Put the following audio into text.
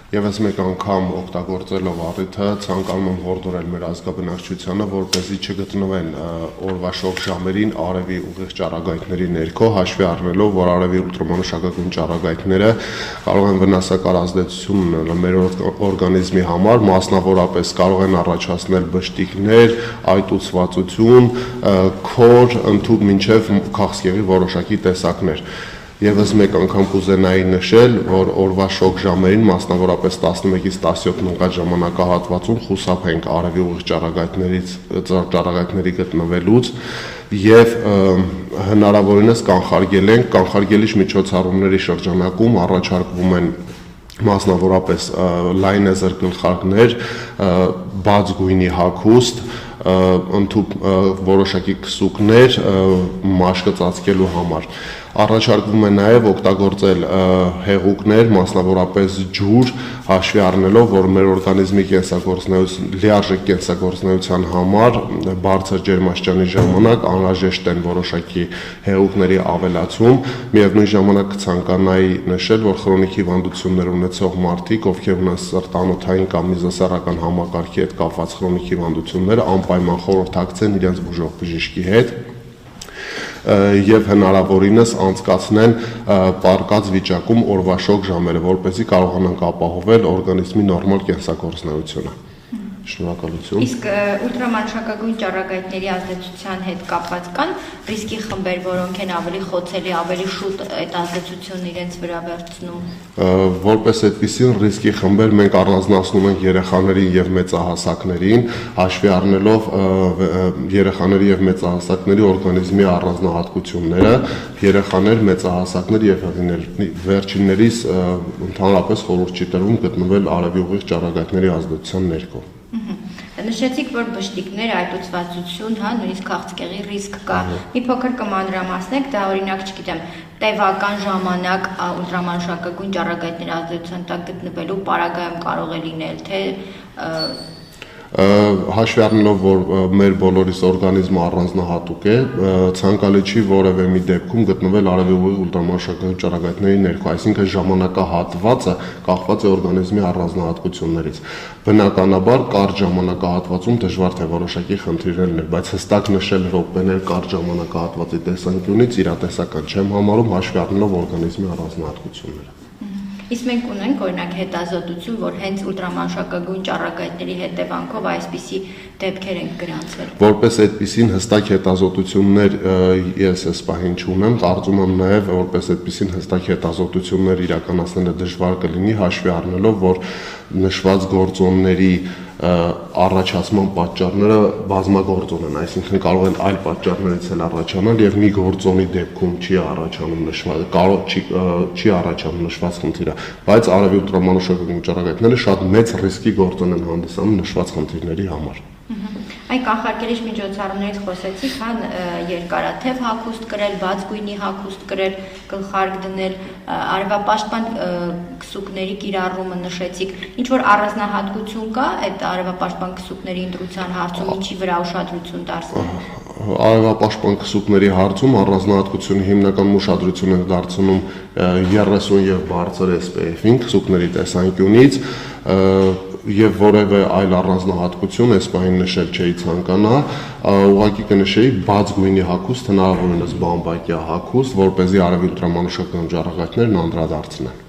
Եվս մեկ անգամ օգտագործելով առիթը ցանկանում եմ հորդորել մեր ազգաբնակչությանը, որպեսզի չգտնվեն օրվա շոգ ժամերին արևի ուղիղ ճառագայթների ներքո, հաշվի առնելով, որ արևի ուլտրամանուշակագույն ճառագայթները կարող են վնասակար ազդեցություն ունենալ մեր օրգանիզմի համար, մասնավորապես կարող են առաջացնել բշտիկներ, այտուցվածություն, քոր, ընդհուպ մինչև քաղցկեղի որոշակի տեսակներ։ Եվս մեկ անգամ կուզենայի նշել, որ օրվա շոգ ժամերին, մասնավորապես 11-ից 17 նոկատ ժամանակահատվածում խուսափենք արևի ուղիղ ճառագայթների գտնվելուց եւ հնարավորինս կանխարգելենք, կանխարգելիչ միջոցառումների շրջանակում առաջարկվում են մասնավորապես լայնեզր գլխարկներ, բաց գույնի հագուստ, ընդհուպ որոշակի քսուկներ մաշկը ծածկելու համար։ Առաջարկվում է նաև օգտագործել հեղուկներ, մասնավորապես ջուր, հաշվի առնելով, որ մեր օրգանիզմի լիարժեք կենսագործունեության համար բարձր ջերմաստիճանի ժամանակ անհրաժեշտ են որոշակի հեղուկների ավելացում։ Միևնույն ժամանակ կցանկանայի նշել, որ քրոնիկ հիվանդություններ ունեցող մարդիկ, ովքեր ունեն սրտանոթային կամ միզասեռական համակարգի հետ կապված քրոնիկ հիվանդություններ, անպայման խորհրդակցեն իրենց բուժող բժիշկի հետ եւ հնարավորինս անցկացնեն պարկած վիճակում օրվա շոգ ժամերը, որպեսզի կարողանանք ապահովել օրգանիզմի նորմալ կենսագործունեությունը։ Շնորհակալություն։ Իսկ ուլտրամանուշակագույն ճառագայթների ազդեցության հետ կապված կան ռիսկի խմբեր, որոնք են ավելի խոցելի, ավելի շուտ այդ ազդեցությունն իրենց վրա վերցնում։ Որպես այդպիսին ռիսկի խմբեր մենք առանձնացնում ենք երեխաներին եւ մեծահասակներին, հաշվի առնելով երեխաների եւ մեծահասակների օրգանիզմի առանձնահատկությունները, երեխաներ, մեծահասակներ եւ վերջիններիս ընդհանրապես խորհուրդ չի տրվում գտնվել արևի ուղիղ ճառագայթների ազդեցության ներքո։ Նշեցիք, որ բշտիկներ, այտուցվածություն, նույնիսկ քաղցկեղի ռիսկ կա։ Մի փոքր կմանրամասնեք, դա օրինակ, չգիտեմ, տևական ժամանակ ուլտրամանուշակագույն ճառագայթների ազդեցության տակ գտնվելու պարագայում կարող է լինել, թե հաշվի առնելով, որ մեր բոլորիս օրգանիզմը առանձնահատուկ է, ցանկալի չի որևէ մի դեպքում գտնվել արևի ուղիղ ուլտրամանուշակագույն ճառագայթների ներքո, այսինքն ժամանակահատվածը կախված է օրգանիզմի առանձնահատկություններից։ Բնականաբար կարճ ժամանակահատվածում դժվար թե որոշակի խնդիրներ լինել, բայց հստակ նշել րոպեներ կարճ ժամանակահատվածի տեսանկյունից իրատեսական չեմ համարում, հաշվի առնելով օրգանիզմի առանձնահատկությունները։ Իսկ մենք ունենք օրինակ հետազոտություն, որ հենց ուլտրամանուշակագույն ճառագայթների հետևանքով այսպիսի դեպքեր են գրանցվել։ Որպես այդպիսին հստակ հետազոտություններ ես այս պահին չունեմ, կարծում եմ նաև որպես այդպիսին հստակ հետազոտություններ իրականացնելը դժվար կլինի, հաշվի առնելով, որ նշված գործոնների առաջացման պատճառները բազմագործոն են, այսինքն կարող են այլ պատճառներից էլ առաջանալ եւ մի գործոնի դեպքում չի առաջանում նշված խնդիրը, բայց արևի ուլտրամանուշակագույն ճառագայթները շատ մեծ ռիսկի գործոն են հանդիսանում նշված խնդիրների համար։ Այն կանխարգելիչ միջոցառումներից խոսեցիք, երկարաթև հագուստ կրել, բաց գույնի հագուստ կրել, գլխարկ դնել, արևապաշտպան քսուկների կիրառումը նշեցիք։ Ինչ որ առանձնահատկություն կա այդ արևապաշտպան քսուկների ընտրության հարցում, ինչի վրա ուշադրություն դարձնելու։ Արևապաշտպան քսուկների հարցում առանձնահատկությունը հիմնական ուշադրություն են դարձնում 30 եւ բարձր SPF-ին քսուկների տեսանկյունից եւ որևէ այլ առանձնահատկություն այս պահին նշել չէի ցանկանա, ուղղակի կնշեի բաց գույնի հագուստ, հնարավորինս բամբակյա հագուստ, որպեսզի արևի ուլտրամանուշակագույն ճառագայթներն անդրադարձնեն։